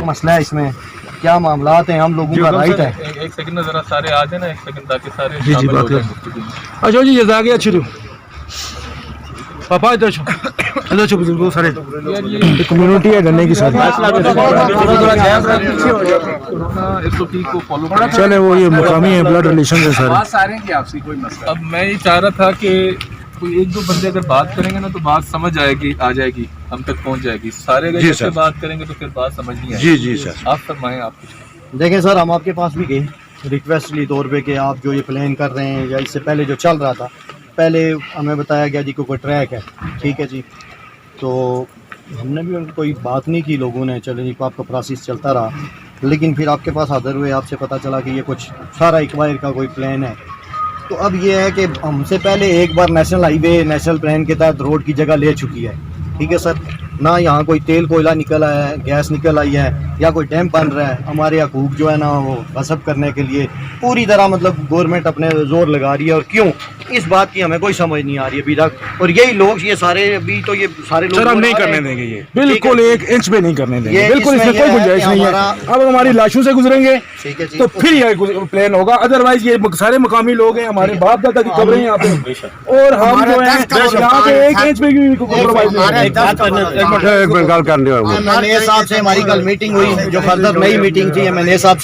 मसला है इसमें, क्या मामलात हैं, हम लोगों का राइट है। एक सेकंड जरा सारे आ जाए ना, एक सेकंड, ताकि सारे जी जी बात कर। अच्छा जी जज़ाक अच्छी दो पापा इधर चलो बुजुर्गों सारे कम्युनिटी है गन्ने की सारी चले वो ये मुकामी है ब्लड रिलेशन है सारे। अब मैं ये चाह रहा था कि कोई एक दो बंदे अगर बात करेंगे ना तो बात समझ आएगी, आ जाएगी, हम तक पहुंच जाएगी। सारे अगर इससे बात करेंगे तो फिर बात समझ नहीं आएगी। जी जी सर आप फरमाएं, आप कुछ। देखें सर, हम आपके पास भी गए रिक्वेस्ट ली तौर पे कि आप जो ये प्लान कर रहे हैं या इससे पहले जो चल रहा था, पहले हमें बताया गया जी कोई ट्रैक है, ठीक है जी, तो हमने भी उनको कोई बात नहीं की, लोगों ने चलो जी आपका प्रोसेस चलता रहा, लेकिन फिर आपके पास हाजिर हुए, आपसे पता चला कि ये कुछ सारा एक्वायर का कोई प्लान है। तो अब ये है कि हमसे पहले एक बार नेशनल हाईवे नेशनल प्लान के तहत रोड की जगह ले चुकी है, ठीक है सर, ना यहाँ कोई तेल कोयला निकल आया है, गैस निकल आई है या कोई डैम बन रहा है। हमारे हकूक जो है ना वो गसब करने के लिए पूरी तरह मतलब गवर्नमेंट अपने जोर लगा रही है, और क्यों इस बात की हमें कोई समझ नहीं आ रही अभी तक। और यही लोग ये सारे अभी तो ये सारे लोग हम नहीं करने देंगे, ये बिल्कुल एक इंच पे नहीं करने देंगे, बिल्कुल इसमें कोई गुंजाइश नहीं है। अब हमारी लाशों से गुजरेंगे तो फिर ये प्लान होगा, अदरवाइज ये सारे मकामी लोग हैं, हमारे बाप दादा की कब्रें यहाँ पे, और हम जो है यहाँ पे एक इंच पे भी कॉम्प्रोमाइज नहीं। एमएनए साहब से हमारी कल मीटिंग हुई, जो फर्दर नई मीटिंग थी एमएनए साहब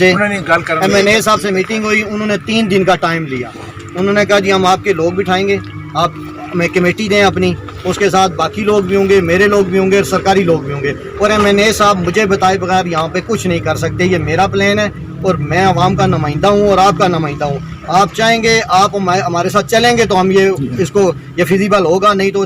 से मीटिंग हुई, उन्होंने 3 दिन का टाइम लिया। उन्होंने कहा जी हम आपके लोग बिठाएंगे, आप हमें कमेटी दें अपनी, उसके साथ बाकी लोग भी होंगे, मेरे लोग भी होंगे, सरकारी लोग भी होंगे, और एमएनए साहब मुझे बताए बगैर यहाँ पे कुछ नहीं कर सकते। ये मेरा प्लान है और मैं अवाम का नुमाइंदा हूँ और आपका नुमाइंदा हूँ। आप चाहेंगे आप हमारे साथ चलेंगे तो हम ये फिजिबल होगा, नहीं तो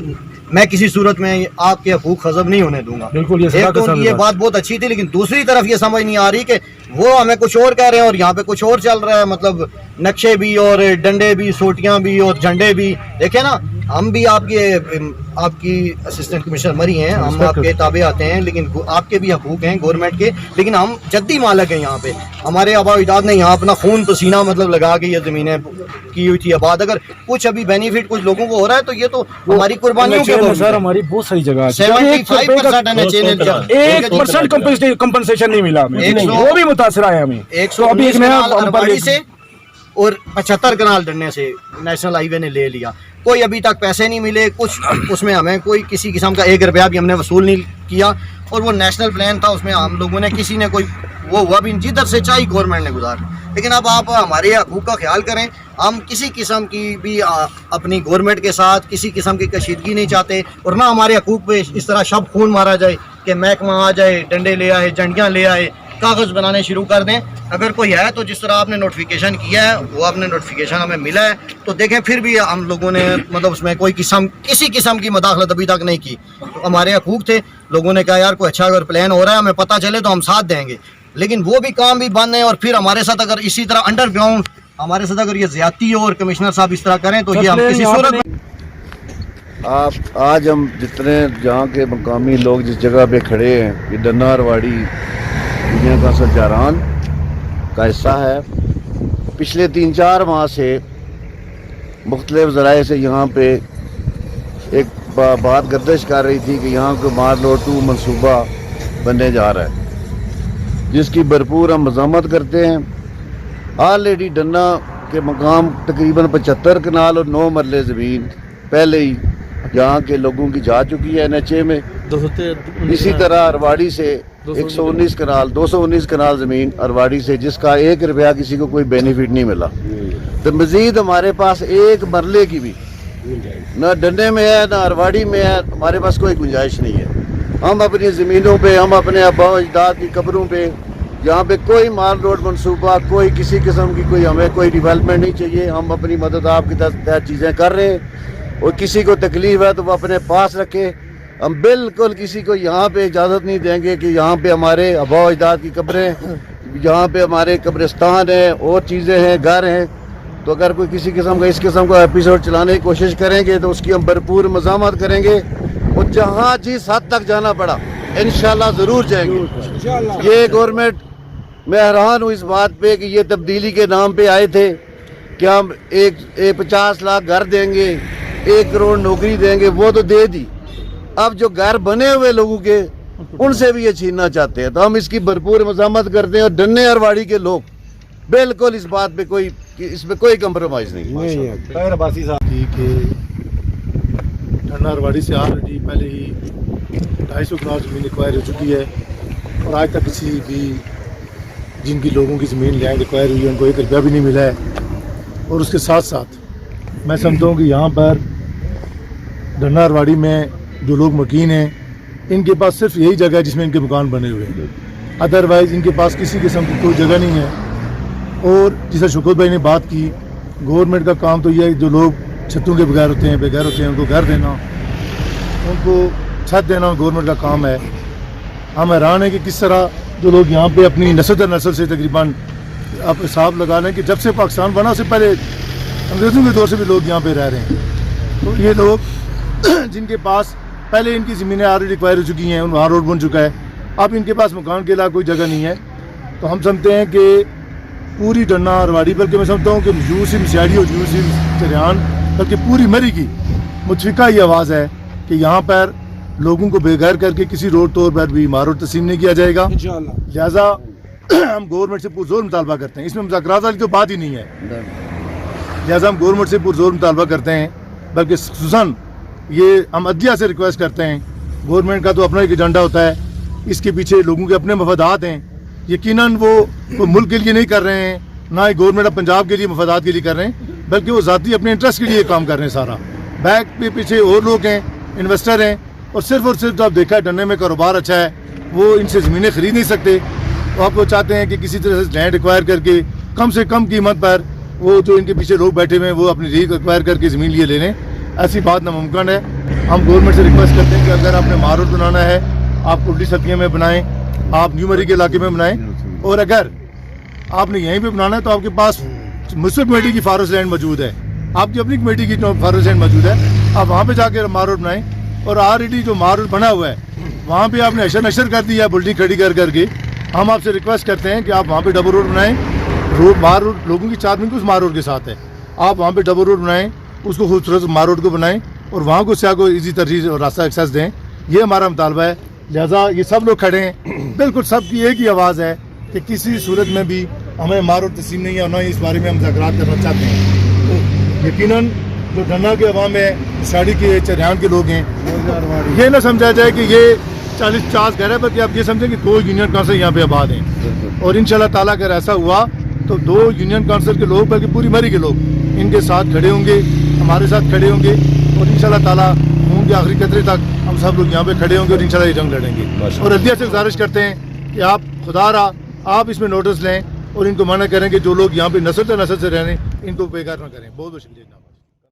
मैं किसी सूरत में आपके हकूक खजब नहीं होने दूंगा। बिल्कुल एक तो ये बात बहुत अच्छी थी, लेकिन दूसरी तरफ ये समझ नहीं आ रही कि वो हमें कुछ और कह रहे हैं और यहाँ पे कुछ और चल रहा है, मतलब नक्शे भी और डंडे भी, सोटियां भी और झंडे भी। देखे ना, हम भी आपकी असिस्टेंट कमिश्नर मरी हैं, हम आपके ताबे आते हैं, लेकिन आपके भी हकूक हैं गवर्नमेंट के, लेकिन हम जद्दी मालिक हैं यहाँ पे। हमारे आबा अजदाद ने यहाँ अपना खून पसीना मतलब लगा के ये ज़मीनें की हुई थी आबाद। अगर कुछ अभी बेनिफिट कुछ लोगों को हो रहा है तो ये तो हमारी कुर्बानियों के सर, हमारी बहुत सारी जगह 75% कंपनसेशन नहीं मिला हमें, वो भी मुतासर है हमें। 119 से और 75 कनाल डंडे से नेशनल हाईवे ने ले लिया, कोई अभी तक पैसे नहीं मिले, कुछ उसमें हमें कोई किसी किस्म का 1 रुपया भी हमने वसूल नहीं किया। और वो नेशनल प्लान था, उसमें हम लोगों ने किसी ने कोई वो हुआ भी जिधर से चाहिए गवर्नमेंट ने गुजार। लेकिन अब आप हमारे हकूक़ का ख्याल करें, हम किसी किस्म की भी अपनी गवर्नमेंट के साथ किसी किस्म की कशीदगी नहीं चाहते, और ना हमारे हकूक़ पे इस तरह शब खून मारा जाए कि महकमा आ जाए, डंडे ले आए, झंडियाँ ले आए, कागज़ बनाने शुरू कर दें। अगर कोई है तो जिस तरह आपने नोटिफिकेशन किया है, वो आपने नोटिफिकेशन हमें मिला है, तो देखें फिर भी हम लोगों ने मतलब उसमें किसी किस्म की मदाखलत अभी तक नहीं की। तो हमारे हकूक़ थे, लोगों ने कहा यार कोई अच्छा अगर प्लान हो रहा है हमें पता चले तो हम साथ देंगे, लेकिन वो भी काम भी बंद है। और फिर हमारे साथ अगर इसी तरह अंडरग्राउंड हमारे साथ अगर ये ज़्यादती हो और कमिश्नर साहब इस तरह करें तो ये हम किसी सूरत में। आज हम जितने जहाँ के मकामी लोग जिस जगह पे खड़े हैं, ये डन्ना अरवाड़ी दुनिया का सजारान का हिस्सा है। पिछले 3-4 माह से मुख्तलिफ ज़राए से यहाँ पे एक बात गर्दिश कर रही थी कि यहाँ को मारलो 2 मनसूबा बनने जा रहा है, जिसकी भरपूर हम मज़ामत करते हैं। ऑलरेडी डन्ना के मकाम तकरीबन 75 कनाल और 9 मरले ज़मीन पहले ही यहाँ के लोगों की जा चुकी है NHA में। इसी तरह अरवाड़ी से 119 कनाल 219 कनाल ज़मीन अरवाड़ी से, जिसका 1 रुपया किसी को कोई बेनिफिट नहीं मिला। तो मज़ीद हमारे पास 1 मरले की भी ना डंडे में है ना अरवाड़ी में है, हमारे पास कोई गुंजाइश नहीं है। हम अपनी ज़मीनों पे, हम अपने आबा अजदाद की कब्रों पे, यहाँ पे कोई माल रोड मनसूबा, कोई किसी किस्म की कोई हमें कोई डेवलपमेंट नहीं चाहिए। हम अपनी मदद आपकी तहत चीज़ें कर रहे हैं, और किसी को तकलीफ़ है तो वो अपने पास रखे। हम बिल्कुल किसी को यहाँ पे इजाज़त नहीं देंगे कि यहाँ पे हमारे आबा अजदाद की कब्रें, यहाँ पे हमारे कब्रिस्तान हैं और चीज़ें हैं, घर हैं। तो अगर कोई किसी किस्म का इस किस्म का एपिसोड चलाने की कोशिश करेंगे तो उसकी हम भरपूर मज़ामत करेंगे, और जहाँ जिस हद तक जाना पड़ा इंशाल्लाह ज़रूर जाएंगे। ये गवर्नमेंट, मैं हैरान हूँ इस बात पे कि ये तब्दीली के नाम पे आए थे कि हम एक 50 लाख घर देंगे, 1 करोड़ नौकरी देंगे, वो तो दे दी। अब जो घर बने हुए लोगों के ان سے بھی یہ چھیننا چاہتے ہیں. تو ہم اس کی بھرپور مذمت کرتے ہیں اور ڈنے اور واڑی کے لوگ بالکل اس بات پہ اس میں کوئی کمپرومائز نہیں. خیر عباسی صاحب کہ ڈھنا اور واڑی سے آلریڈی پہلے ہی 250 کنال زمین ایکوائر ہو چکی ہے اور آج تک کسی بھی جن کی لوگوں کی زمین لینڈ ایکوائر ہوئی ہے ان کو 1 روپیہ بھی نہیں ملا ہے. اور اس کے ساتھ ساتھ میں سمجھتا ہوں کہ یہاں پر ڈھنا اور واڑی میں جو لوگ مکین ہیں ان کے پاس صرف یہی جگہ ہے جس میں ان کے مکان بنے ہوئے ہیں. ادروائز ان کے پاس کسی قسم کی کوئی جگہ نہیں ہے. اور جیسے شکر بھائی نے بات کی, گورنمنٹ کا کام تو یہ ہے جو لوگ چھتوں کے بغیر ہوتے ہیں, بے گھر ہوتے ہیں, ان کو گھر دینا, ان کو چھت دینا گورنمنٹ کا کام ہے. ہم حیران ہیں کہ کس طرح جو لوگ یہاں پہ اپنی نسل در نسل سے تقریباً آپ حساب لگا لیں کہ جب سے پاکستان بنا اس سے پہلے انگریزوں کے دور سے بھی لوگ یہاں پہ رہ رہے ہیں. تو یہ لوگ جن کے پاس پہلے ان کی زمینیں آلریڈی ایکوائر ہو چکی ہیں, وہاں روڈ بن چکا ہے, اب ان کے پاس مکان کے علاوہ کوئی جگہ نہیں ہے. تو ہم سمجھتے ہیں کہ پوری ڈھنا اور واڑی, بلکہ میں سمجھتا ہوں کہ یوسف سیاڑی اور یوسف چریان بلکہ پوری مری کی متفقہ یہ آواز ہے کہ یہاں پر لوگوں کو بے گھر کر کے کسی روڈ طور پر بھی ماروڈ تسلیم نہیں کیا جائے گا انشاءاللہ. لہٰذا ہم گورنمنٹ سے پرزور مطالبہ کرتے ہیں, اس میں مذاکرات والی تو بات ہی نہیں ہے. لہٰذا ہم گورنمنٹ سے پرزور مطالبہ کرتے ہیں, بلکہ خصوصاً یہ ہم عدلیہ سے ریکویسٹ کرتے ہیں. گورنمنٹ کا تو اپنا ایک ایجنڈا ہوتا ہے, اس کے پیچھے لوگوں کے اپنے مفادات ہیں. یقیناً وہ ملک کے لیے نہیں کر رہے ہیں, نہ ہی گورنمنٹ آف پنجاب کے لیے مفادات کے لیے کر رہے ہیں, بلکہ وہ ذاتی اپنے انٹرسٹ کے لیے کام کر رہے ہیں. سارا بیک پہ پیچھے اور لوگ ہیں, انویسٹر ہیں, اور صرف جو آپ دیکھا ہے ڈھنے میں کاروبار اچھا ہے, وہ ان سے زمینیں خرید نہیں سکتے. تو آپ وہ چاہتے ہیں کہ کسی طرح سے لینڈ ایکوائر کر کے کم سے کم قیمت پر وہ جو ان کے پیچھے لوگ بیٹھے ہوئے ہیں وہ اپنی ریگ ایکوائر کر کے زمین لیے لے لیں. ایسی بات ناممکن ہے. ہم گورنمنٹ سے ریکویسٹ کرتے ہیں کہ اگر آپ نے ماروڈ بنانا ہے آپ کلڈی ستیاں میں بنائیں, آپ نیو مری کے علاقے میں بنائیں, اور اگر آپ نے یہیں پہ بنانا ہے تو آپ کے پاس مسلم کمیٹی کی فارسٹ لینڈ موجود ہے, آپ کی اپنی کمیٹی کی فارسٹ لینڈ موجود ہے, آپ وہاں پہ جا کے ماروڈ بنائیں. اور آلریڈی جو ماروڈ بنا ہوا ہے وہاں پہ آپ نے اشر نشر کر دیا ہے بلڈنگ کھڑی کر کے. ہم آپ سے ریکویسٹ کرتے ہیں کہ آپ وہاں پہ ڈبل روڈ بنائیں. ماروڈ لوگوں کی چارمنگ اس ماروڈ کے ساتھ ہے, آپ وہاں پہ ڈبل روڈ بنائیں, اس کو خوبصورت ماروڈ کو بنائیں اور وہاں کو سیاح کو ایزی ترجیح اور راستہ ایکسیس دیں. یہ ہمارا مطالبہ ہے. لہٰذا یہ سب لوگ کھڑے ہیں, بالکل سب کی ایک ہی آواز ہے کہ کسی صورت میں بھی ہمیں ماروڈ تسلیم نہیں ہے اور نہ ہی اس بارے میں ہم مذاکرات کرنا چاہتے ہیں. تو یقیناً جو ڈھنا کے عوام ہے, ساڑی کے, چریان کے لوگ ہیں, یہ نہ سمجھا جائے کہ یہ 40-50 گھر ہے, بلکہ آپ یہ سمجھیں کہ 2 یونین کونسل یہاں پہ آباد ہیں. اور انشاءاللہ تعالیٰ اگر ایسا ہوا تو 2 یونین کونسل کے لوگ بلکہ پوری مری کے لوگ ان کے ساتھ کھڑے ہوں گے, ہمارے ساتھ کھڑے ہوں گے, اور انشاءاللہ تعالیٰ ہوں گے آخری قطرے تک ہم سب لوگ یہاں پہ کھڑے ہوں گے اور انشاءاللہ یہ جنگ لڑیں گے. اور عدلیہ سے گزارش کرتے ہیں کہ آپ خدا را آپ اس میں نوٹس لیں اور ان کو منع کریں کہ جو لوگ یہاں پہ نسل سے رہ رہے ہیں ان کو بے گھر نہ کریں. بہت بہت شکریہ جناب.